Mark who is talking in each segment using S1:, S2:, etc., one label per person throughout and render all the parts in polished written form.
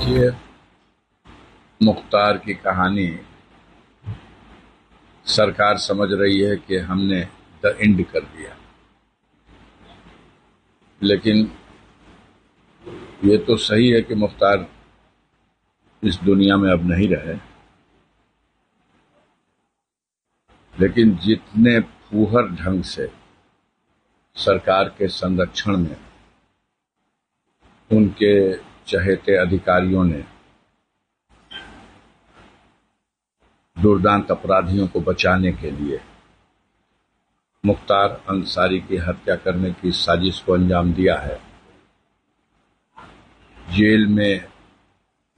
S1: देखिए, मुख्तार की कहानी सरकार समझ रही है कि हमने द एंड कर दिया, लेकिन ये तो सही है कि मुख्तार इस दुनिया में अब नहीं रहे, लेकिन जितने फूहर ढंग से सरकार के संरक्षण में उनके चहेते अधिकारियों ने दुर्दांत अपराधियों को बचाने के लिए मुख्तार अंसारी की हत्या करने की साजिश को अंजाम दिया है। जेल में,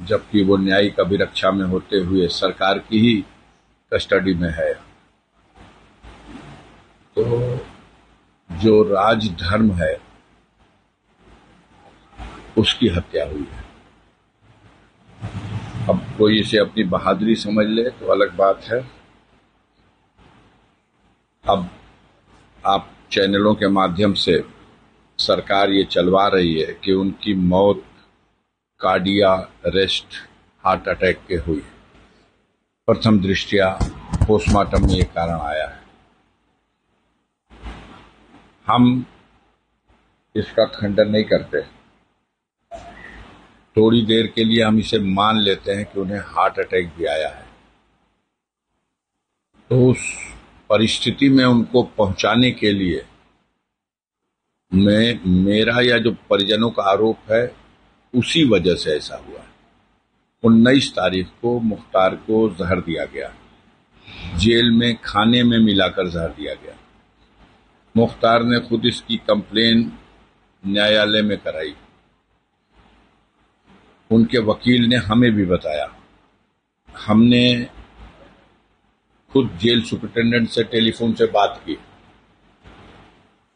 S1: जबकि वो न्यायिक अभिरक्षा में होते हुए सरकार की ही कस्टडी में है, तो जो राजधर्म है उसकी हत्या हुई है। अब कोई इसे अपनी बहादुरी समझ ले तो अलग बात है। अब आप चैनलों के माध्यम से सरकार ये चलवा रही है कि उनकी मौत कार्डियक अरेस्ट, हार्ट अटैक के हुई। प्रथम दृष्टया पोस्टमार्टम में ये कारण आया है। हम इसका खंडन नहीं करते, थोड़ी देर के लिए हम इसे मान लेते हैं कि उन्हें हार्ट अटैक भी आया है। तो उस परिस्थिति में उनको पहुंचाने के लिए मेरा या जो परिजनों का आरोप है उसी वजह से ऐसा हुआ है। 19 तारीख को मुख्तार को जहर दिया गया, जेल में खाने में मिलाकर जहर दिया गया। मुख्तार ने खुद इसकी कंप्लेन न्यायालय में कराई। उनके वकील ने हमें भी बताया। हमने खुद जेल सुपरिटेंडेंट से टेलीफोन से बात की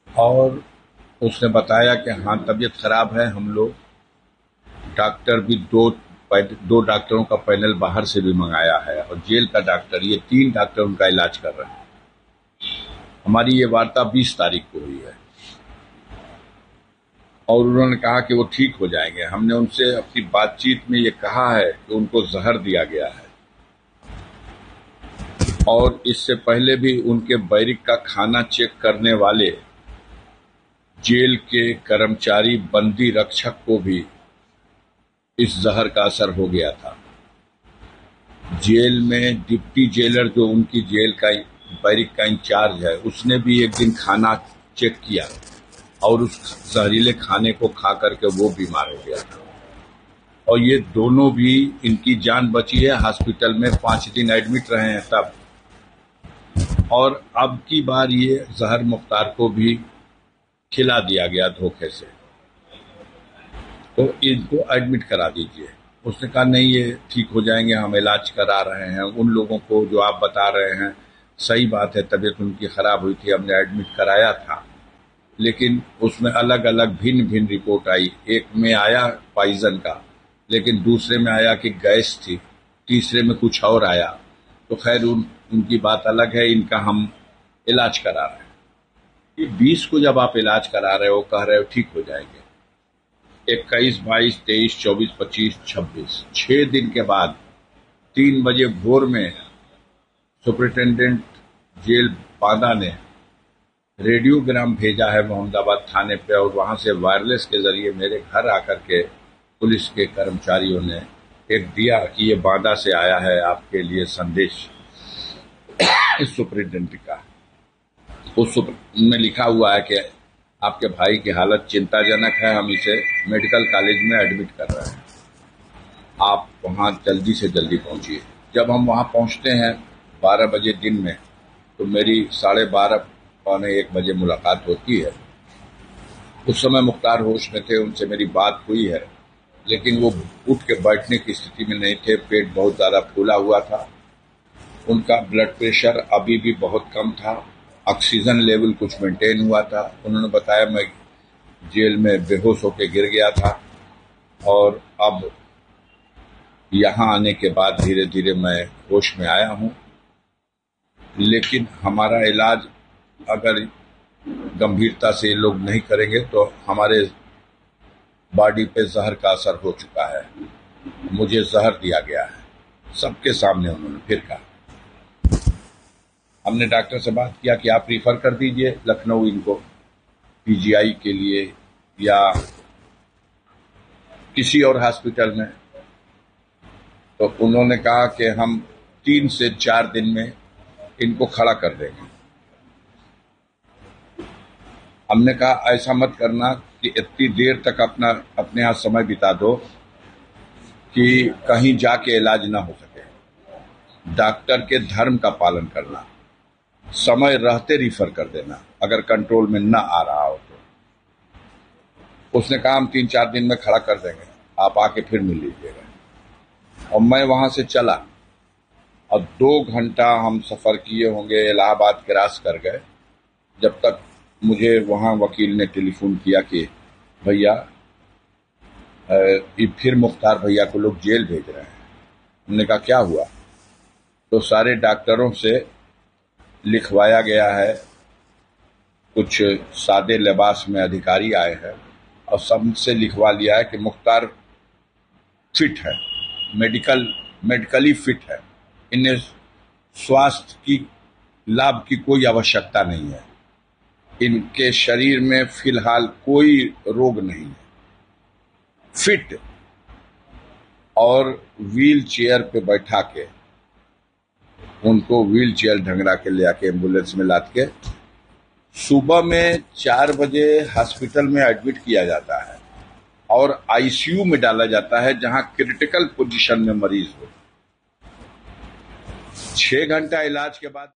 S1: और उसने बताया कि हाँ, तबीयत खराब है। हम लोग डॉक्टर भी दो डॉक्टरों का पैनल बाहर से भी मंगाया है और जेल का डॉक्टर, ये 3 डॉक्टर उनका इलाज कर रहे हैं। हमारी ये वार्ता 20 तारीख को हुई है और उन्होंने कहा कि वो ठीक हो जाएंगे। हमने उनसे अपनी बातचीत में ये कहा है कि उनको जहर दिया गया है और इससे पहले भी उनके बैरिक का खाना चेक करने वाले जेल के कर्मचारी बंदी रक्षक को भी इस जहर का असर हो गया था। जेल में डिप्टी जेलर, जो उनकी जेल का बैरिक का इंचार्ज है, उसने भी एक दिन खाना चेक किया और उस जहरीले खाने को खा करके वो बीमार हो गया था। और ये दोनों भी, इनकी जान बची है, हॉस्पिटल में 5 दिन एडमिट रहे हैं तब। और अब की बार ये जहर मुख्तार को भी खिला दिया गया धोखे से, तो इनको एडमिट करा दीजिए। उसने कहा नहीं, ये ठीक हो जाएंगे, हम इलाज करा रहे हैं। उन लोगों को जो आप बता रहे हैं सही बात है, तबीयत उनकी खराब हुई थी, हमने एडमिट कराया था, लेकिन उसमें अलग अलग भिन्न भिन्न रिपोर्ट आई। एक में आया पॉइजन का, लेकिन दूसरे में आया कि गैस थी, तीसरे में कुछ और आया। तो खैर उनकी बात अलग है, इनका हम इलाज करा रहे हैं। ये 20 को जब आप इलाज करा रहे हो, कह रहे हो ठीक हो जाएंगे, 21, 22, 23, 24, 25, 26, 6 दिन के बाद 3 बजे भोर में सुपरिटेंडेंट जेल बांदा ने रेडियोग्राम भेजा है मोहम्मदाबाद थाने पे और वहां से वायरलेस के जरिए मेरे घर आकर के पुलिस के कर्मचारियों ने एक दिया कि ये बांदा से आया है आपके लिए संदेश सुपरिटेंडेंट का। उस में लिखा हुआ है कि आपके भाई की हालत चिंताजनक है, हम इसे मेडिकल कॉलेज में एडमिट कर रहे हैं, आप वहां जल्दी से जल्दी पहुंचिए। जब हम वहां पहुंचते हैं 12 बजे दिन में, तो मेरी 12:30 पौने 1 बजे मुलाकात होती है। उस समय मुख्तार होश में थे, उनसे मेरी बात हुई है, लेकिन वो उठ के बैठने की स्थिति में नहीं थे। पेट बहुत ज़्यादा फूला हुआ था, उनका ब्लड प्रेशर अभी भी बहुत कम था, ऑक्सीजन लेवल कुछ मेंटेन हुआ था। उन्होंने बताया मैं जेल में बेहोश होकर गिर गया था और अब यहाँ आने के बाद धीरे धीरे मैं होश में आया हूँ, लेकिन हमारा इलाज अगर गंभीरता से ये लोग नहीं करेंगे तो हमारे बॉडी पे जहर का असर हो चुका है। मुझे जहर दिया गया है। सबके सामने उन्होंने फिर कहा। हमने डॉक्टर से बात किया कि आप रिफर कर दीजिए लखनऊ इनको पीजीआई के लिए या किसी और हॉस्पिटल में। तो उन्होंने कहा कि हम 3 से 4 दिन में इनको खड़ा कर देंगे। हमने कहा ऐसा मत करना कि इतनी देर तक अपने यहाँ समय बिता दो कि कहीं जाके इलाज ना हो सके। डॉक्टर के धर्म का पालन करना, समय रहते रिफर कर देना अगर कंट्रोल में ना आ रहा हो तो। उसने कहा हम 3-4 दिन में खड़ा कर देंगे, आप आके फिर मिल लीजिएगा। और मैं वहां से चला और 2 घंटा हम सफर किए होंगे, इलाहाबाद क्रॉस कर गए, जब तक मुझे वहां वकील ने टेलीफोन किया कि भैया ये फिर मुख्तार भैया को लोग जेल भेज रहे हैं। हमने कहा क्या हुआ? तो सारे डॉक्टरों से लिखवाया गया है, कुछ सादे लिबास में अधिकारी आए हैं और सबसे लिखवा लिया है कि मुख्तार फिट है, मेडिकली फिट है, इन्हें स्वास्थ्य की लाभ की कोई आवश्यकता नहीं है, इनके शरीर में फिलहाल कोई रोग नहीं है, फिट। और व्हील चेयर पे बैठा के उनको व्हील चेयर ढंगरा के ले आके एम्बुलेंस में लाद के सुबह में 4 बजे हॉस्पिटल में एडमिट किया जाता है और आईसीयू में डाला जाता है जहां क्रिटिकल पोजीशन में मरीज हो। 6 घंटा इलाज के बाद